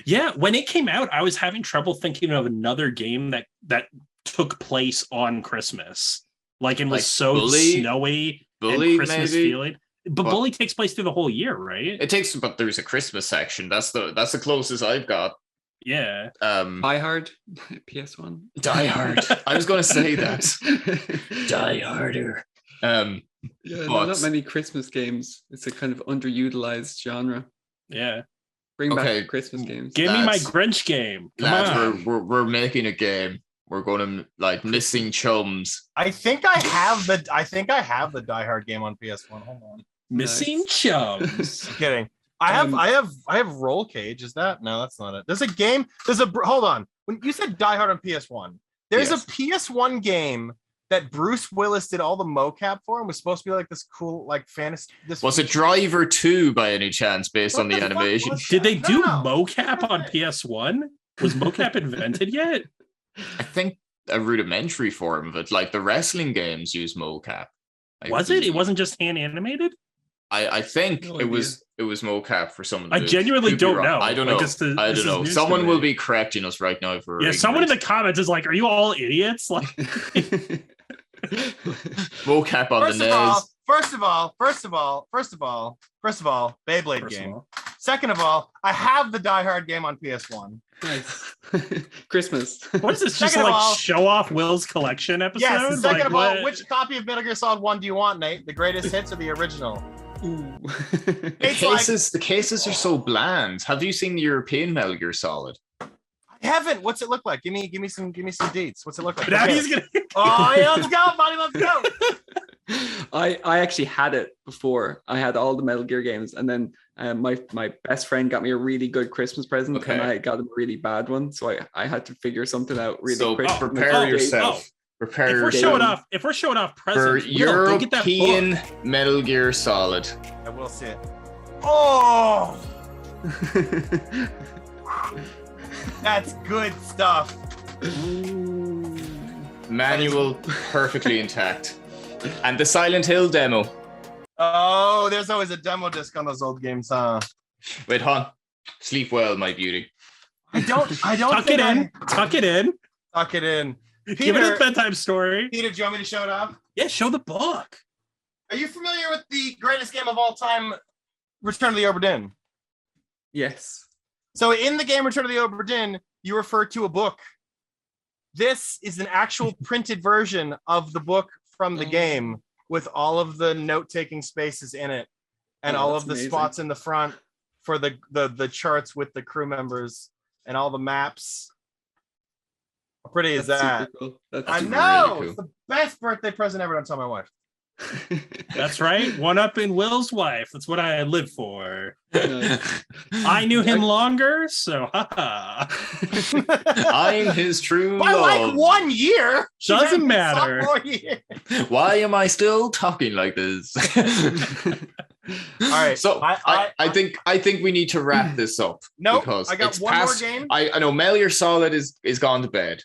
Yeah, when it came out, I was having trouble thinking of another game that took place on Christmas, like it was like so Bully, snowy and Christmas maybe feeling. But Bully takes place through the whole year, right? But there's a Christmas section. That's the closest I've got. Yeah. Die Hard, PS1. Die Hard. I was going to say that. Die Harder. Yeah, not many Christmas games. It's a kind of underutilized genre. Yeah. Bring back Christmas games. Give me my Grinch game. Come on. We're making a game. We're going to like Missing Chums. I think I have the Die Hard game on PS1. Hold on. Missing Chums. I'm kidding. I have Roll Cage. Is that? No, that's not it. There's a game. Hold on. When you said Die Hard on PS1, there's a PS1 game that Bruce Willis did all the mocap for and was supposed to be like this cool like fantasy. Was it Driver 2 by any chance, based on the animation? Did they do mocap on PS1? Was mocap invented yet? I think a rudimentary form of it, like the wrestling games use mocap. It wasn't just hand animated? I think it was mocap for some of the. I genuinely don't know. I don't know. I don't know. Someone will be correcting us right now for. Yeah, someone in the comments is like, "Are you all idiots?" Like, mocap on the NES. First of all, Beyblade game. Second of all, I have the Die Hard game on PS1. Nice. Christmas. What is this? Just like show off Will's collection episode? Yes. Second of all, which copy of Metal Gear Solid 1 do you want, Nate? The greatest hits or the original? The cases are so bland. Have you seen the European Metal Gear Solid? I haven't. What's it look like? Give me some deets. What's it look like? Now he's gonna. Oh yeah, let's go, buddy. Let's go. I actually had it before. I had all the Metal Gear games, and then my best friend got me a really good Christmas present, and I got him a really bad one. So I had to figure something out really quick. Prepare yourself. Prepare. If we're showing off presents for European Metal Gear Solid. I will see it. Oh, that's good stuff. Manual perfectly intact. And the Silent Hill demo. Oh, there's always a demo disc on those old games, huh? Wait, hon. Sleep well, my beauty. I don't Tuck it in. Tuck it in. Tuck it in. Peter, give it a bedtime story. Peter, do you want me to show it off? Yeah, show the book. Are you familiar with the greatest game of all time, Return of the Obra Dinn? Yes. So in the game Return of the Obra Dinn, you refer to a book. This is an actual printed version of the book from the game with all of the note-taking spaces in it and all of the spots in the front for the charts with the crew members and all the maps. How pretty is that? Cool. I know! Really cool. It's the best birthday present ever. Don't tell my wife. That's right. One up in Will's wife. That's what I live for. I knew him longer, so haha. I'm his true by love. Like 1 year. Doesn't matter. Why am I still talking like this? All right. So I think we need to wrap this up. Nope. Because I got one more game. I know Melior Solid is gone to bed.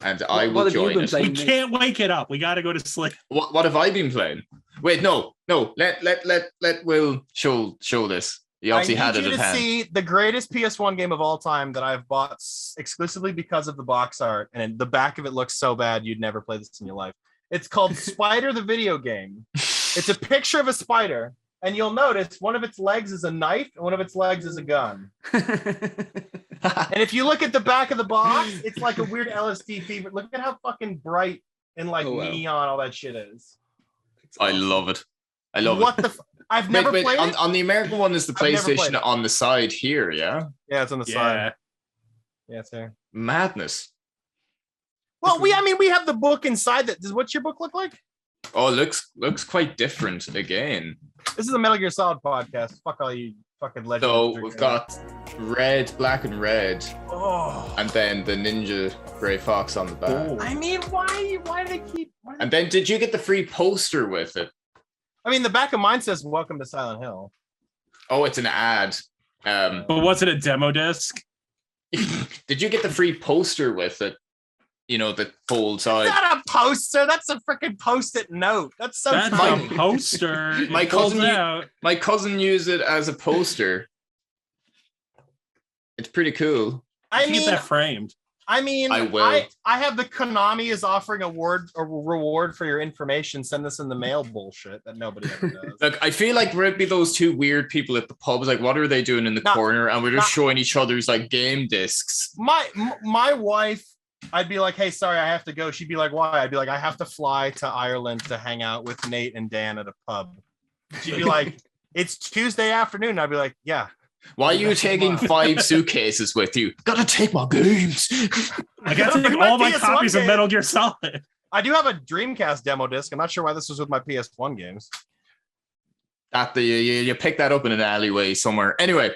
And I will join it. We can't wake it up. We got to go to sleep. What have I been playing? Wait, no. Let Will show this. He obviously had it at hand. I need you to see the greatest PS1 game of all time that I've bought exclusively because of the box art, and the back of it looks so bad you'd never play this in your life. It's called Spider the Video Game. It's a picture of a spider, and you'll notice one of its legs is a knife and one of its legs is a gun. And if you look at the back of the box, it's like a weird LSD fever. Look at how fucking bright and like neon all that shit is. I love it. I love it. What the? I've never played it. On the American one is the PlayStation on the side here, yeah? Yeah, it's on the side. Yeah, it's there. Madness. Well, we have the book inside that. What's your book look like? Oh, it looks quite different again. This is a Metal Gear Solid podcast. Fuck all you fucking legends. So we've got black and red, and then the Ninja Gray Fox on the back. Oh. I mean, why do they keep? And then did you get the free poster with it? I mean, the back of mine says "Welcome to Silent Hill." Oh, it's an ad. But was it a demo disc? Did you get the free poster with it? You know, the folds out. That's not a poster. That's a freaking post-it note. That's so tiny. A poster. my cousin used it as a poster. It's pretty cool. I mean, get that framed. I mean, I will. I have the Konami is offering a reward for your information. Send this in the mail bullshit that nobody ever does. Look, I feel like we'd be those two weird people at the pubs. Like, what are they doing in the corner? And we're just showing each other's like game discs. My wife. I'd be like, hey, sorry, I have to go. She'd be like, why? I'd be like, I have to fly to Ireland to hang out with Nate and Dan at a pub. She'd be like, it's Tuesday afternoon. I'd be like, yeah. Why are you taking 5 suitcases with you? Gotta take my games. I gotta take all my copies of Metal Gear Solid. I do have a Dreamcast demo disc. I'm not sure why this was with my PS1 games. You picked that up in an alleyway somewhere. Anyway,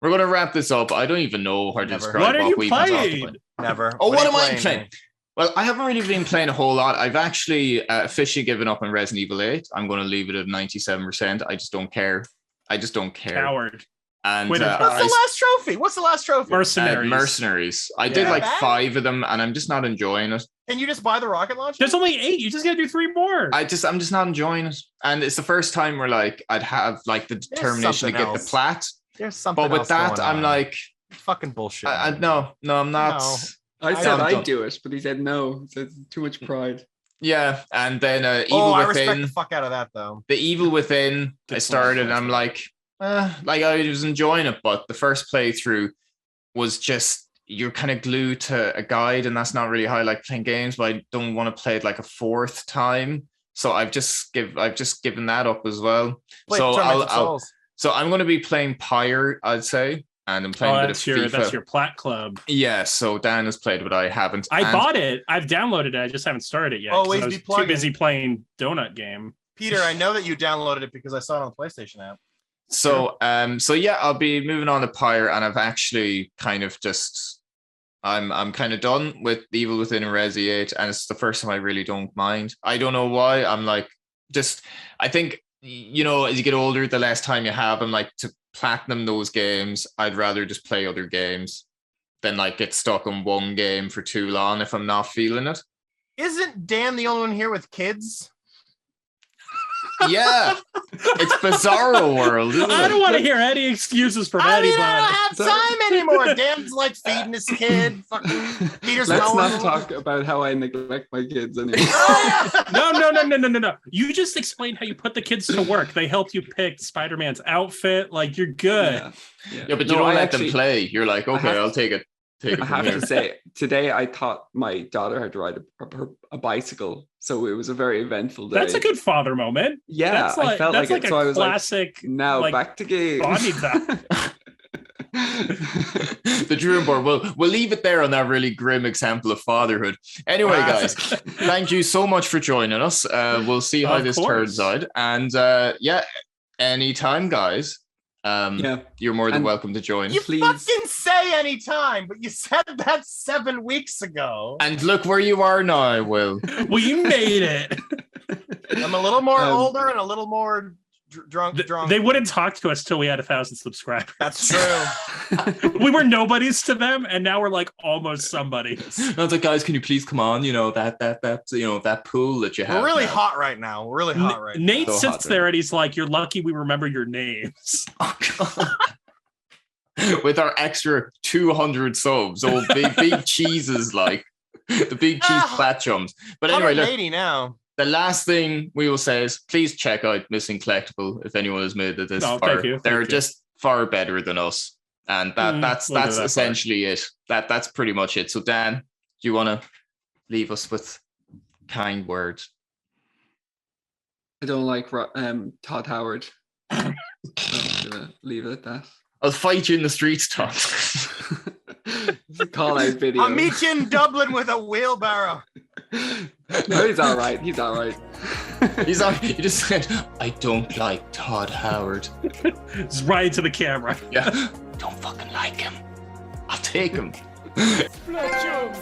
we're gonna wrap this up. I don't even know how to describe what we've been talking about. Never. Oh, what am I playing? Well, I haven't really been playing a whole lot. I've actually officially given up on Resident Evil 8. I'm going to leave it at 97%. I just don't care. Coward. And what's the last trophy? Mercenaries. I did like 5 of them, and I'm just not enjoying it. Can you just buy the rocket launcher? There's only 8. You just got to do 3 more. I'm just not enjoying it, and it's the first time where like I'd have like the determination to get the plat. There's something. But with that, I'm like, fucking bullshit. No, I'm not. No. I said I'd do it, but he said no. He said too much pride. Yeah, and then Evil Within. I respect the fuck out of that though. The Evil Within, I started, and I'm like I was enjoying it, but the first playthrough was just you're kind of glued to a guide, and that's not really how I like playing games. But I don't want to play it like a 4th time, so I've just given that up as well. So I'm going to be playing Pyre, I'd say. And I'm playing a bit of FIFA. That's your Plat Club. Yeah, so Dan has played, but I haven't. I bought it. I've downloaded it. I just haven't started it yet. Always I was too busy playing Donut Game. Peter, I know that you downloaded it because I saw it on the PlayStation app. So yeah, I'll be moving on to Pyre, and I've actually kind of just I'm kind of done with Evil Within and Resi 8, and it's the first time I really don't mind. I don't know why. I'm like, I think, you know, as you get older, the less time you have, I'm like, to platinum those games, I'd rather just play other games than like get stuck on one game for too long if I'm not feeling it. Isn't Dan the only one here with kids? Yeah, it's Bizarro World. I don't want to hear any excuses from anybody. I don't have time anymore. Dan's like feeding his kid. Fucking Peter's. Let's not talk about how I neglect my kids anymore. No. You just explained how you put the kids to work. They helped you pick Spider-Man's outfit. Like, you're good. Yeah, but you don't let them play. You're like, okay, I'll take it. Take it I from have here. to say, today I taught my daughter how to ride a bicycle, so it was a very eventful day. That's a good father moment. Yeah, that's like, I felt that's like it. a So I was classic. like, now like, back to games. bonding time. The dream board. We'll leave it there on that really grim example of fatherhood. Anyway, guys, thank you so much for joining us. We'll see how this turns out. And yeah, anytime, guys. You're more than welcome to join. You fucking say anytime, but you said that 7 weeks ago. And look where you are now, Will. We made it. I'm a little more older and a little more drunk. They wouldn't talk to us till we had 1,000 subscribers. That's true. We were nobodies to them, and now we're like almost somebody. I was like, guys, can you please come on? You know that that pool that you have. We're really hot right now. We're really hot right now. Nate sits there and he's like, "You're lucky we remember your names." With our extra 200 subs, all big cheeses, like the big cheese Platchums. But anyway, look, now. The last thing we will say is please check out Missing Collectible if anyone has made it this far. Thank you. They're just far better than us. And that's essentially it. That's pretty much it. So Dan, do you want to leave us with kind words? I don't like Todd Howard. I'm gonna leave it at that. I'll fight you in the streets, Todd. Call out video. I'll meet you in Dublin with a wheelbarrow. No, he's all right. He's all right. He's all. You just said, I don't like Todd Howard. Just right into the camera. Yeah. Don't fucking like him. I'll take him. Platchums.